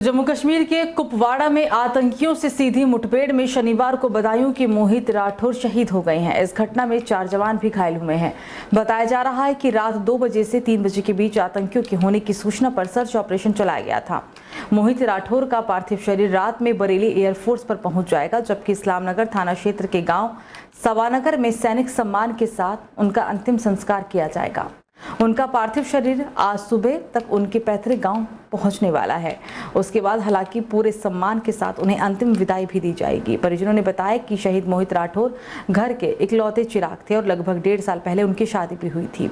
जम्मू कश्मीर के कुपवाड़ा में आतंकियों से सीधी मुठभेड़ में शनिवार को बदायूं के मोहित राठौर शहीद हो गए हैं। इस घटना में 4 जवान भी घायल हुए हैं। बताया जा रहा है कि रात 2 बजे से 3 बजे के बीच आतंकियों के होने की सूचना पर सर्च ऑपरेशन चलाया गया था। मोहित राठौर का पार्थिव शरीर रात में बरेली एयरफोर्स पर पहुंच जाएगा, जबकि इस्लामनगर थाना क्षेत्र के गाँव सवानगर में सैनिक सम्मान के साथ उनका अंतिम संस्कार किया जाएगा। उनका पार्थिव शरीर आज सुबह तक उनके पैतृक गांव पहुंचने वाला है। उसके बाद हालांकि पूरे सम्मान के साथ उन्हें अंतिम विदाई भी दी जाएगी। परिजनों ने बताया कि शहीद मोहित राठौर घर के इकलौते चिराग थे और लगभग 1.5 साल पहले उनकी शादी भी हुई थी।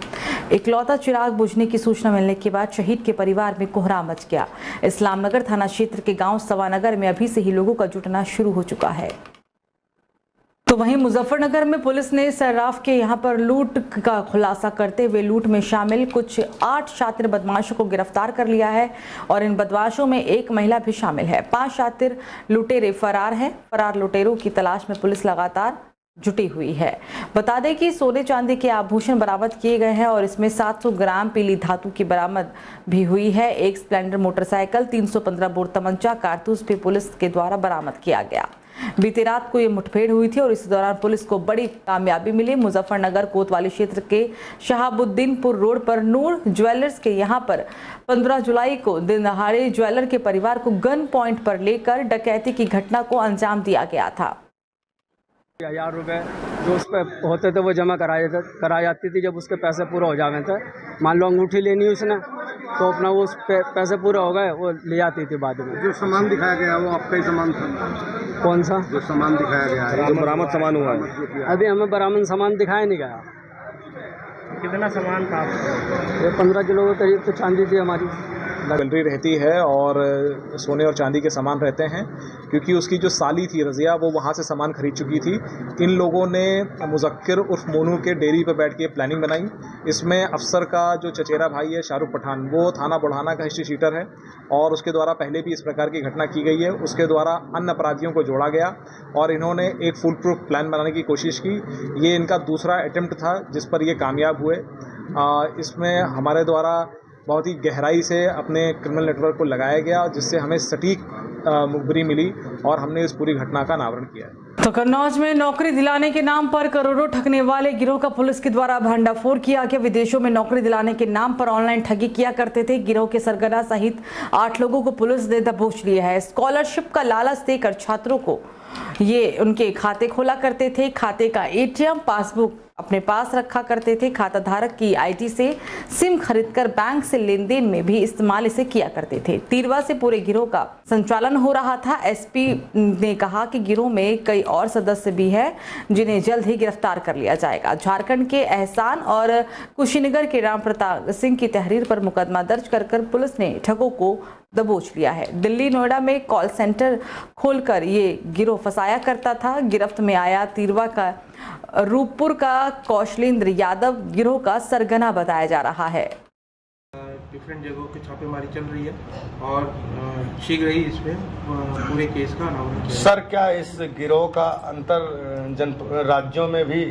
इकलौता चिराग बुझने की सूचना मिलने के बाद शहीद के परिवार में कोहराम मच गया। इस्लामनगर थाना क्षेत्र के गाँव सवानगर में अभी से ही लोगों का जुटना शुरू हो चुका है। तो वहीं मुजफ्फरनगर में पुलिस ने सर्राफ के यहां पर लूट का खुलासा करते हुए लूट में शामिल कुछ 8 शातिर बदमाशों को गिरफ्तार कर लिया है और इन बदमाशों में एक महिला भी शामिल है। 5 शातिर लुटेरे फरार हैं। फरार लुटेरों की तलाश में पुलिस लगातार जुटी हुई है। बता दें कि सोने चांदी के आभूषण बरामद किए गए हैं और इसमें 700 ग्राम पीली धातु की बरामद भी हुई है। एक स्प्लेंडर मोटरसाइकिल, 315 बोर तमंचा, कारतूस भी पुलिस के द्वारा बरामद किया गया। बीती रात को ये मुठभेड़ हुई थी और इस दौरान पुलिस को बड़ी कामयाबी मिली। मुजफ्फरनगर कोतवाली क्षेत्र के शहाबुद्दीनपुर रोड पर नूर ज्वेलर्स के यहां पर 15 जुलाई को दिन दहाड़े ज्वेलर के परिवार को गन पॉइंट पर लेकर डकैती की घटना को अंजाम दिया गया था। 1000 रुपये जो उस पर होते थे वो जमा करा जाती थी। जब उसके पैसे पूरे हो जाते थे, मान लो अंगूठी लेनी उसने, तो अपना वो उस पैसे पूरे हो गए वो ले जाती थी बाद में। जो सामान दिखाया गया वो आपका ही सामान था? कौन सा? जो सामान दिखाया गया है, जो बरामद सामान हुआ है, अभी हमें बरामद सामान दिखाया नहीं गया। कितना सामान था? ये 15 किलो के करीब तो चांदी थी हमारी। ज्वेलरी रहती है और सोने और चांदी के सामान रहते हैं। क्योंकि उसकी जो साली थी रज़िया, वो वहाँ से सामान खरीद चुकी थी। इन लोगों ने मुज़क्किर उर्फ मोनू के डेयरी पर बैठ के प्लानिंग बनाई। इसमें अफसर का जो चचेरा भाई है शाहरुख पठान, वो थाना बुढ़ाना का हिस्ट्री शीटर है और उसके द्वारा पहले भी इस प्रकार की घटना की गई है। उसके द्वारा अन्य अपराधियों को जोड़ा गया और इन्होंने एक फुल प्रूफ प्लान बनाने की कोशिश की। ये इनका दूसरा अटेम्प्ट था जिस पर ये कामयाब हुए। इसमें हमारे द्वारा बहुत ही गहराई से अपने क्रिमिनल नेटवर्क को लगाया गया, जिससे हमें सटीक मुखबिरी मिली और हमने इस पूरी घटना का अनावरण किया है। तो कन्नौज में नौकरी दिलाने के नाम पर करोड़ों ठगने वाले गिरोह का पुलिस के द्वारा भंडाफोड़ किया गया। विदेशों में नौकरी दिलाने के नाम पर ऑनलाइन ठगी किया करते थे गिरोह के सरगना सहित 8 लोगों को पुलिस ने दबोच लिया है। स्कॉलरशिप का लालच देकर छात्रों को ये उनके खाते खोला करते थे। खाते का एटीएम, पासबुक अपने पास रखा करते थे। खाता धारक की आईडी से सिम खरीदकर बैंक से लेन देन में भी इस्तेमाल इसे किया करते थे। तिरवा से पूरे गिरोह का संचालन हो रहा था। एसपी ने कहा कि गिरोह में कई और सदस्य भी हैं जिन्हें जल्द ही गिरफ्तार कर लिया जाएगा। झारखंड के एहसान और कुशीनगर के राम प्रताप सिंह की तहरीर पर मुकदमा दर्ज कर पुलिस ने ठगों को दबोच लिया है। दिल्ली नोएडा में कॉल सेंटर खोलकर ये गिरोह फंसाया करता था। गिरफ्त में आया तिरवा का रूपपुर का कौशलेंद्र यादव गिरोह का सरगना बताया जा रहा है। डिफरेंट जगहों पे छापेमारी चल रही है और शीघ्र ही इसमें पूरे केस का अनावरण किया। सर, क्या इस गिरोह का अंतर राज्यों में भी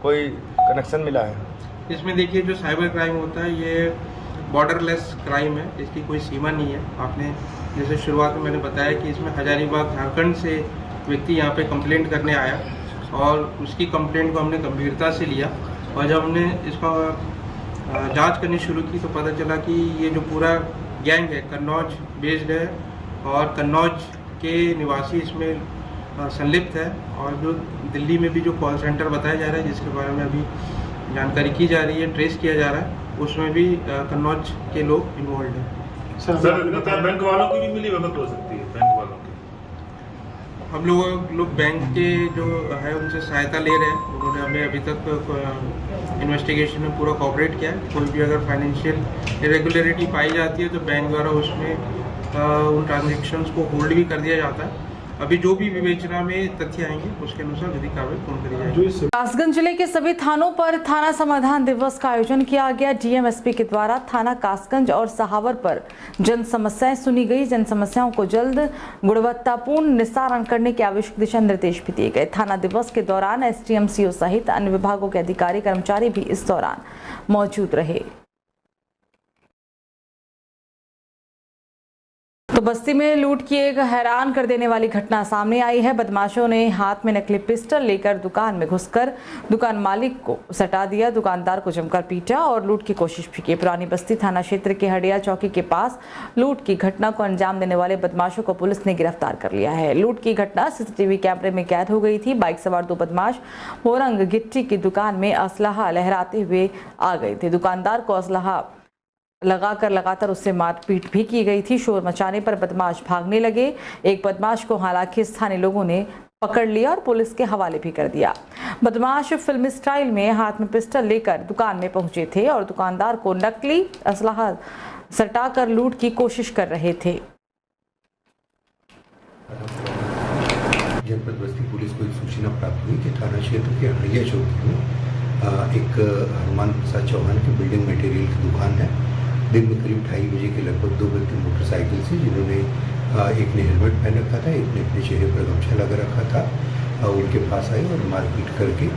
कोई कनेक्शन मिला है? इसमें देखिए, जो साइबर क्राइम होता है ये बॉर्डरलेस क्राइम है, इसकी कोई सीमा नहीं है। आपने जैसे शुरुआत में मैंने बताया कि इसमें हजारीबाग झारखंड से व्यक्ति यहाँ पे कंप्लेंट करने आया और उसकी कंप्लेंट को हमने गंभीरता से लिया और जब हमने इसका जांच करनी शुरू की तो पता चला कि ये जो पूरा गैंग है कन्नौज बेस्ड है और कन्नौज के निवासी इसमें संलिप्त है। और जो दिल्ली में भी जो कॉल सेंटर बताया जा रहा है, जिसके बारे में अभी जानकारी की जा रही है, ट्रेस किया जा रहा है, उसमें भी कन्नौज के लोग इन्वॉल्व हैं। सर, बैंक वालों की भी मिली भगत हो सकती है? बैंक वालों की हम लोग बैंक के जो है उनसे सहायता ले रहे हैं। उन्होंने हमें अभी तक इन्वेस्टिगेशन में पूरा कोऑपरेट किया है। कोई भी अगर फाइनेंशियल इरेगुलरिटी पाई जाती है तो बैंक द्वारा उसमें उन ट्रांजेक्शन्स को होल्ड भी कर दिया जाता है। अभी जो भी विवेचना में तथ्य आएंगे उसके अनुसार विधिक कार्रवाई पूर्ण करी जाएगी। कासगंज जिले के सभी थानों पर थाना समाधान दिवस का आयोजन किया गया। डीएमएसपी के द्वारा थाना कासगंज और सहावर पर जन समस्याएं सुनी गई। जन समस्याओं को जल्द गुणवत्तापूर्ण निस्तारण करने के आवश्यक दिशा निर्देश भी दिए गए। थाना दिवस के दौरान एसडीएम, सीओ सहित अन्य विभागों के अधिकारी कर्मचारी भी इस दौरान मौजूद रहे। तो बस्ती में लूट की एक हैरान कर देने वाली घटना सामने आई है। बदमाशों ने हाथ में नकली पिस्टल लेकर दुकान में घुसकर दुकान मालिक को सटा दिया, दुकानदार को जमकर पीटा और लूट की कोशिश भी की। पुरानी बस्ती थाना क्षेत्र के हडिया चौकी के पास लूट की घटना को अंजाम देने वाले बदमाशों को पुलिस ने गिरफ्तार कर लिया है। लूट की घटना सीसीटीवी कैमरे में कैद हो गई थी। बाइक सवार दो बदमाश मोरंग गिट्टी की दुकान में असलाहा लहराते हुए आ गए थे। दुकानदार को असलाहा लगाकर लगातार उससे मारपीट भी की गई थी। शोर मचाने पर बदमाश भागने लगे। एक बदमाश को हालांकि स्थानीय लोगों ने पकड़ लिया और पुलिस के हवाले भी कर दिया। बदमाश फिल्मी स्टाइल में हाथ में पिस्टल लेकर दुकान में पहुंचे थे और दुकानदार को नकली असलाहा सटाकर लूट की कोशिश कर रहे थे। जनपद बस्ती पुलिस को एक सूचना प्राप्त हुई कि थाना क्षेत्र के हड़िया चौकी में एक हनुमान प्रसाद चौहान की बिल्डिंग मटेरियल की दुकान है। दिन में करीब 2:30 बजे के लगभग दो व्यक्ति मोटरसाइकिल से, जिन्होंने एक ने हेलमेट पहन रखा था, एक ने अपने चेहरे पर गमछा लगा रखा था, उनके पास आए और मारपीट करके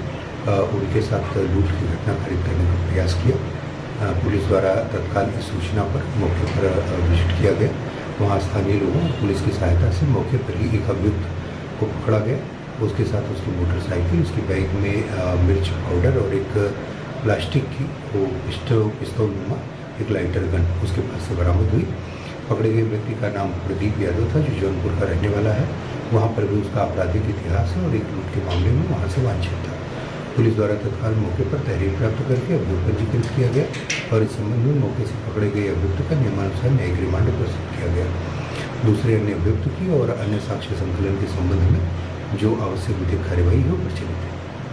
उनके साथ लूट की घटना खरीद करने का प्रयास किया। पुलिस द्वारा तत्काल इस सूचना पर मौके पर विजिट किया गया। वहाँ स्थानीय लोगों और पुलिस की सहायता से मौके पर ही एक अभियुक्त को पकड़ा गया। उसके साथ उसकी मोटरसाइकिल, उसकी बैग में मिर्च पाउडर और एक प्लास्टिक की वो पिस्तौल नुमा एक लाइटर गन उसके पास से बरामद हुई। पकड़े गए व्यक्ति का नाम प्रदीप यादव था, जो जौनपुर का रहने वाला है। वहाँ पर भी उसका आपराधिक इतिहास है और एक लूट के मामले में वहाँ से वांछित था। पुलिस द्वारा तत्काल मौके पर तहरीर प्राप्त करके अभियुक्त पंजीकृत किया गया और इस संबंध में मौके से पकड़े गए अभियुक्त का नियमानुसार न्यायिक रिमांड प्रस्तुत किया गया। दूसरे अन्य अभियुक्त की और अन्य साक्ष्य संकलन के संबंध में जो आवश्यक विधिक कार्यवाही हो प्रचलित है।